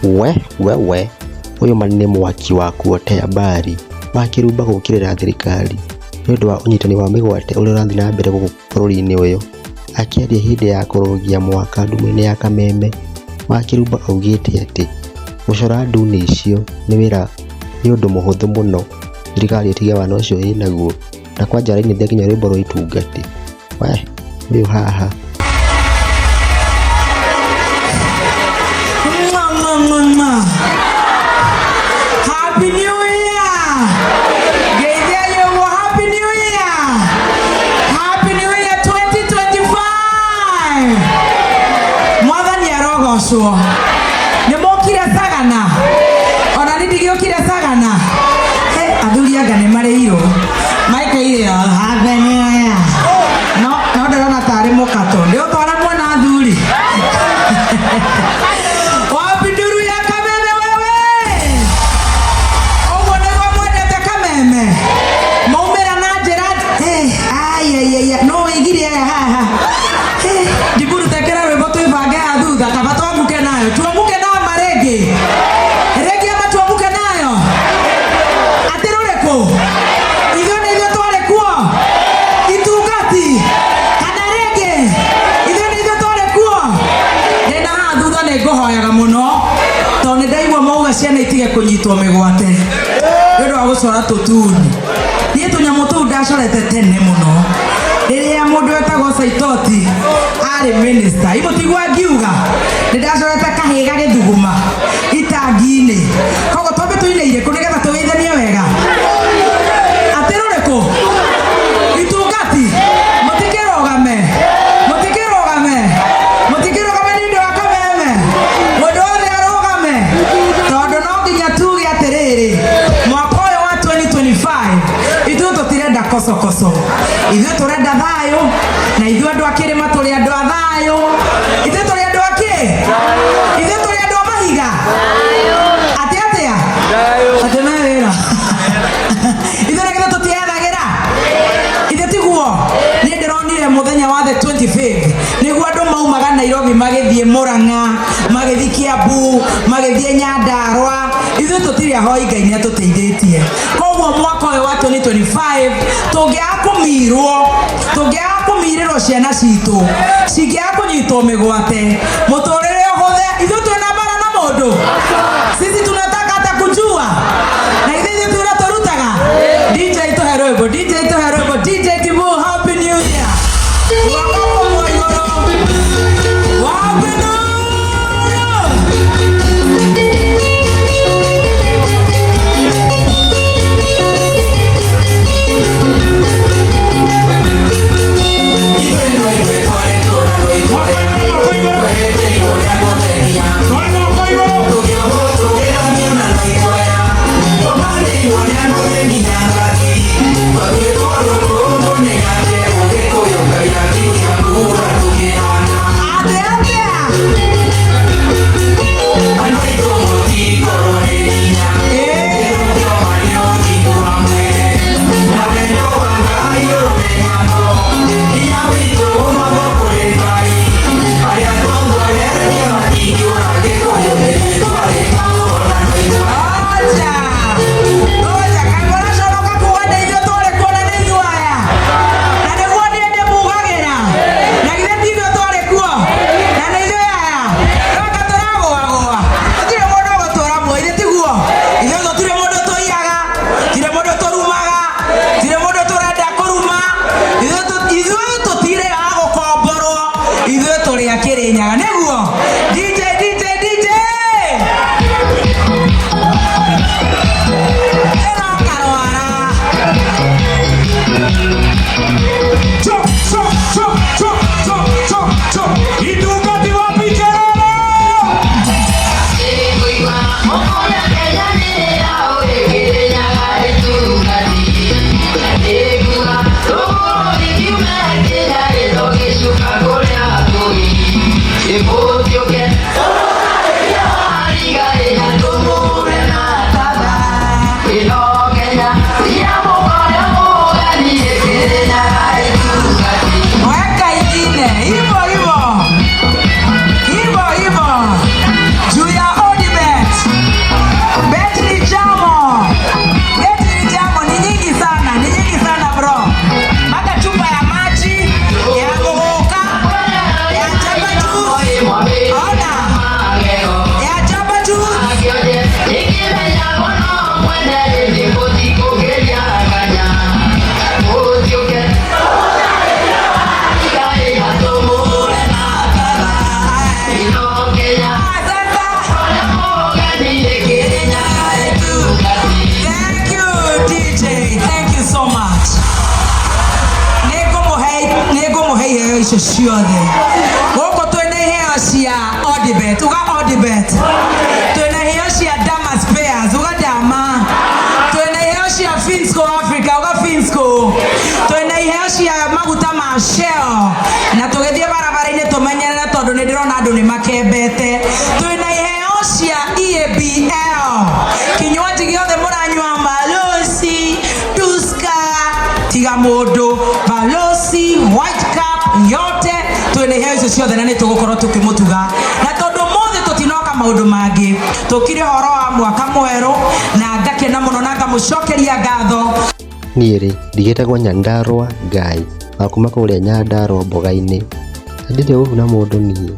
we uyu manene mwaki wa kuotea mbari makirumba gukirira thirikari ni undu wa unyitani wa migwate uria urathi na mbere guku bururi-ini uyu. Akiaria hindi ya kurugia mwaka ndumu-ini ya Kameme, Makirumba augite ati gucora nduni icio ni wira ni undu muhuthu muno thirikari itige wana ucio inaguo na kwa njara-ini thia nginya rwimbo rwa itungati. We uyu haha Happy New Year! Geithia yugo Happy New Year! Happy New Year 2025! Mwathani arogocwo. Nĩ mokire Sagana. Ona nĩ ndigĩokire Sagana. Athuri anga nĩ marĩirwo. Maikaire Happy New Year. No ndĩrona tarĩ mũkato. Ndĩũtwara mwana athuri. Maumera na njĩra no igire haha ndiburu tekera rwĩmbo twĩbange ha thutha kaba twamuke nayo tuamuke nayo marĩngĩ ama tuamuke nayo atĩ rũrĩkũ ithuĩ nĩ ithuĩ twarĩ kuo itungati kana rĩngĩ ithuĩ nĩ ithuĩ twarĩ kuo ndĩna haha thutha nĩ ngũhoyaga mũno tondũ nĩ ndaigua mauga ciana itige kũnyitwo mĩgwate nĩ ũndũ wa gũcora tũtuni. Niĩ tũnyamũ tũu ndacorete tene mũno rĩrĩa mũndũ wetagwo Saitoti arĩ minista. Imũtigua ngiuga nĩ ndacorete kahĩga gĩthuguma itangi-inĩ, koguo twambe tũine irĩkũ nĩgetha tũgeithanie wega atĩ rũrĩkũ itungati mũtikĩrũgame nĩ ũndũ wa Kameme, mũndũ wothe arũgame tondũ no nginya tuge atĩrĩrĩ mwaka ũyũ wa 2025 ithuĩ tũtirenda kosokoso, ithuĩ tũrenda thayũ na ithuĩ andũ a Kĩrĩma tũrĩ andũ a thayũ, ithuĩ tũrĩ andũ a kĩ? Ithuĩ tũrĩ andũ a mahiga atĩa atĩ me wĩra ithuĩ nĩgetha tũtiethagĩra ithuĩ tiguo. Niĩ ndĩronire mũthenya wa the 25th nĩguo andũ maumaga Nairobi magĩthiĩ Mũrang'a, magĩthiĩ Kiambu, magĩthiĩ Nyandarua. Ithuĩ tũtirĩ ahoi Ngai nĩ atũteithĩtie. Koguo mwaka ũyũ wa 2025 tũngĩaga kũmirĩrwo ciana citũ cingĩaga kũnyitwo mĩgwate mũtũrĩre ũhũthe, ithuĩ twĩna mbara na mũndũ sisi tunataka hata kujua na ithuĩ tũrĩa tũrutaga. DJ tũhe rwĩmbo, DJ Kibu, Happy New Year. Julia Odibe icio ciothe gũkũ twĩna iheo cia Odibet uga Odibet twĩna iheo cia Damas Pairs uga Dama twĩna iheo cia Finsco Africa uga Finsco twĩna iheo cia maguta ma Shell na tũgĩthiĩ barabara-inĩ tũmenyerere tondũ nĩ ndĩrona andũ nĩ makembete twĩna iheo cia EABL kinywaji gĩothe mũranyua Balozi Tuska tiga mũndũ Balozi White Cup yote twĩna iheo icio ciothe na nĩ tũgũkorwo tũkĩmũtuga na tondũ mothe tũtinoka maũndũ mangĩ tũkire horo wa mwaka mwerũ na ngakena mũno na ngamũcokeria ngatho niĩ ndigĩtagwo Nyandarua Ngai wa kuma kũrĩa Nyandarua Mboga-inĩ ndirĩ ũru na mũndũ niĩ